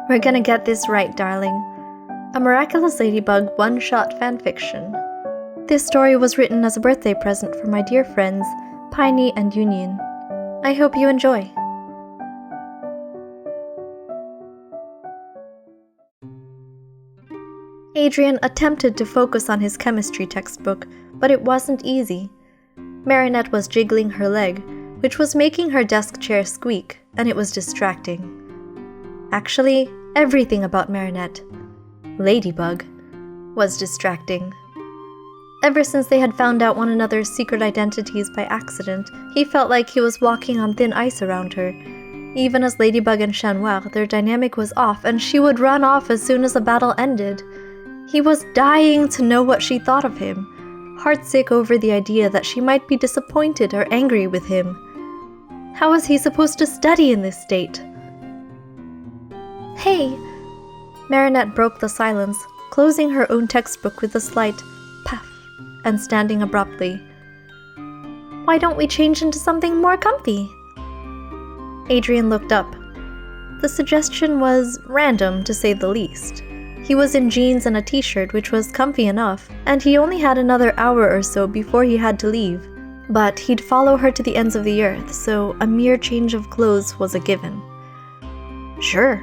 We're gonna get this right, darling. A Miraculous Ladybug one-shot fanfiction. This story was written as a birthday present for my dear friends, Piney and Union. I hope you enjoy. Adrien attempted to focus on his chemistry textbook, but it wasn't easy. Marinette was jiggling her leg, which was making her desk chair squeak, and it was distracting. Actually, everything about Marinette, Ladybug, was distracting. Ever since they had found out one another's secret identities by accident, he felt like he was walking on thin ice around her. Even as Ladybug and Chanoir, their dynamic was off, and she would run off as soon as the battle ended. He was dying to know what she thought of him, heartsick over the idea that she might be disappointed or angry with him. How was he supposed to study in this state? Hey! Marinette broke the silence, closing her own textbook with a slight puff and standing abruptly. Why don't we change into something more comfy? Adrien looked up. The suggestion was random, to say the least. He was in jeans and a t-shirt, which was comfy enough, and he only had another hour or so before he had to leave. But he'd follow her to the ends of the earth, so a mere change of clothes was a given. Sure.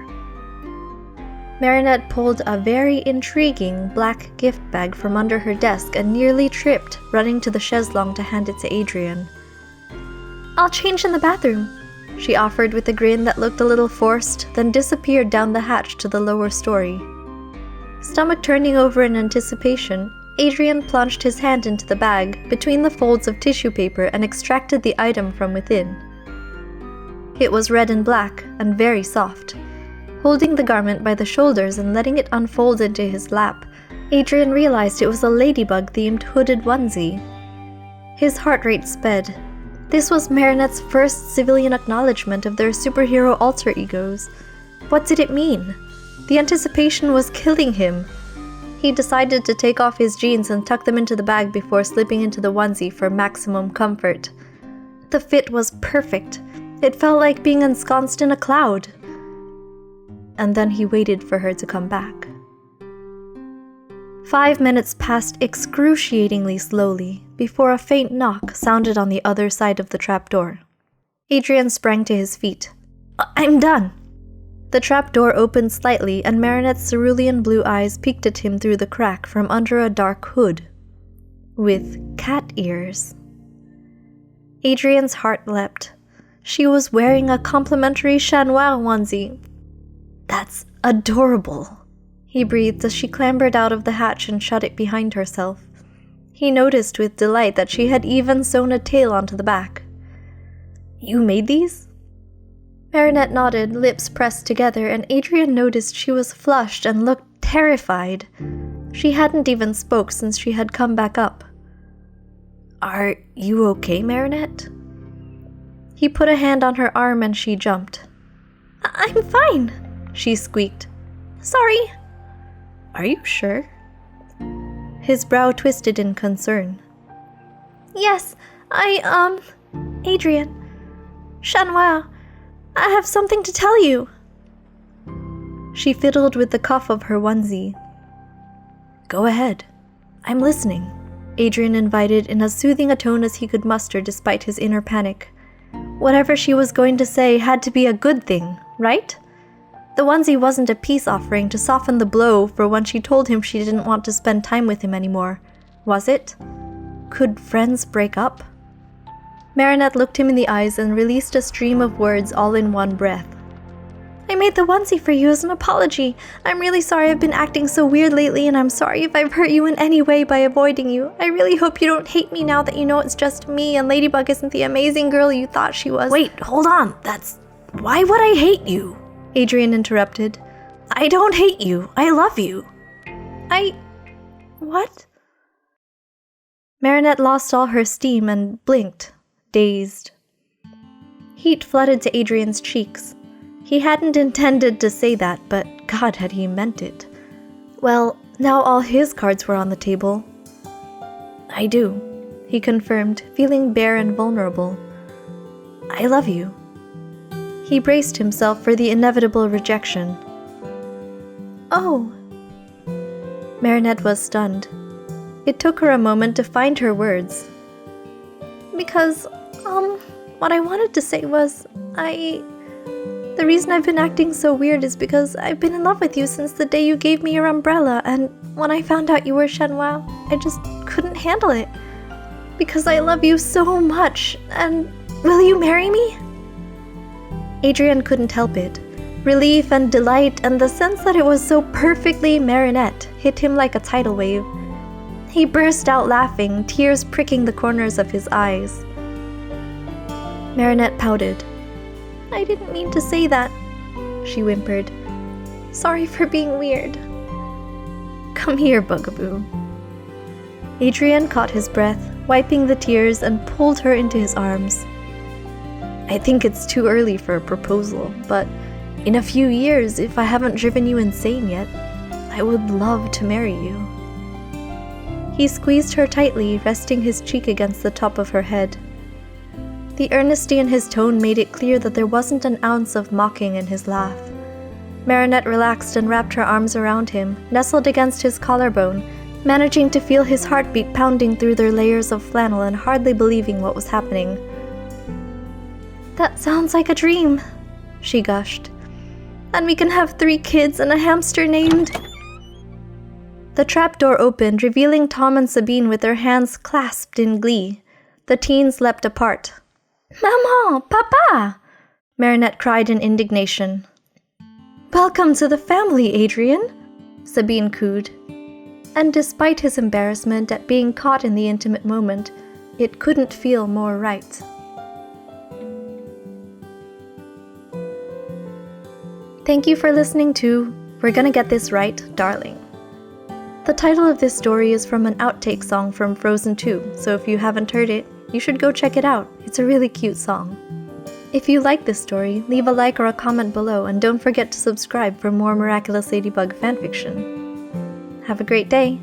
Marinette pulled a very intriguing black gift bag from under her desk and nearly tripped, running to the chaise-longue to hand it to Adrien. I'll change in the bathroom, she offered with a grin that looked a little forced, then disappeared down the hatch to the lower story. Stomach turning over in anticipation, Adrien plunged his hand into the bag, between the folds of tissue paper, and extracted the item from within. It was red and black, and very soft. Holding the garment by the shoulders and letting it unfold into his lap, Adrien realized it was a ladybug-themed hooded onesie. His heart rate sped. This was Marinette's first civilian acknowledgement of their superhero alter egos. What did it mean? The anticipation was killing him. He decided to take off his jeans and tuck them into the bag before slipping into the onesie for maximum comfort. The fit was perfect. It felt like being ensconced in a cloud. And then he waited for her to come back. 5 minutes passed excruciatingly slowly before a faint knock sounded on the other side of the trapdoor. Adrien sprang to his feet. I'm done! The trapdoor opened slightly and Marinette's cerulean blue eyes peeked at him through the crack from under a dark hood. With cat ears. Adrien's heart leapt. She was wearing a complimentary Chanoir onesie. That's adorable, he breathed as she clambered out of the hatch and shut it behind herself. He noticed with delight that she had even sewn a tail onto the back. You made these? Marinette nodded, lips pressed together, and Adrien noticed she was flushed and looked terrified. She hadn't even spoke since she had come back up. Are you okay, Marinette? He put a hand on her arm and she jumped. I'm fine, she squeaked. Sorry. Are you sure? His brow twisted in concern. Yes, Adrien. Chanoir, I have something to tell you. She fiddled with the cuff of her onesie. Go ahead. I'm listening, Adrien invited in as soothing a tone as he could muster despite his inner panic. Whatever she was going to say had to be a good thing, right? The onesie wasn't a peace offering to soften the blow for when she told him she didn't want to spend time with him anymore, was it? Could friends break up? Marinette looked him in the eyes and released a stream of words all in one breath. I made the onesie for you as an apology. I'm really sorry I've been acting so weird lately, and I'm sorry if I've hurt you in any way by avoiding you. I really hope you don't hate me now that you know it's just me and Ladybug isn't the amazing girl you thought she was. Wait, hold on. Why would I hate you? Adrien interrupted. I don't hate you. I love you. What? Marinette lost all her steam and blinked, dazed. Heat flooded to Adrien's cheeks. He hadn't intended to say that, but God, had he meant it. Well, now all his cards were on the table. I do, he confirmed, feeling bare and vulnerable. I love you. He braced himself for the inevitable rejection. Oh. Marinette was stunned. It took her a moment to find her words. Because, what I wanted to say was, The reason I've been acting so weird is because I've been in love with you since the day you gave me your umbrella, and when I found out you were Shenhua, I just couldn't handle it. Because I love you so much, and will you marry me? Adrien couldn't help it. Relief and delight and the sense that it was so perfectly Marinette hit him like a tidal wave. He burst out laughing, tears pricking the corners of his eyes. Marinette pouted. I didn't mean to say that, she whimpered. Sorry for being weird. Come here, Bugaboo. Adrien caught his breath, wiping the tears, and pulled her into his arms. I think it's too early for a proposal, but in a few years, if I haven't driven you insane yet, I would love to marry you. He squeezed her tightly, resting his cheek against the top of her head. The earnesty in his tone made it clear that there wasn't an ounce of mocking in his laugh. Marinette relaxed and wrapped her arms around him, nestled against his collarbone, managing to feel his heartbeat pounding through their layers of flannel and hardly believing what was happening. That sounds like a dream, she gushed. And we can have 3 kids and a hamster named... The trapdoor opened, revealing Tom and Sabine with their hands clasped in glee. The teens leapt apart. Maman! Papa! Marinette cried in indignation. Welcome to the family, Adrien, Sabine cooed. And despite his embarrassment at being caught in the intimate moment, it couldn't feel more right. Thank you for listening to We're Gonna Get This Right, Darling. The title of this story is from an outtake song from Frozen 2, so if you haven't heard it, you should go check it out. It's a really cute song. If you like this story, leave a like or a comment below, and don't forget to subscribe for more Miraculous Ladybug Fanfiction. Have a great day!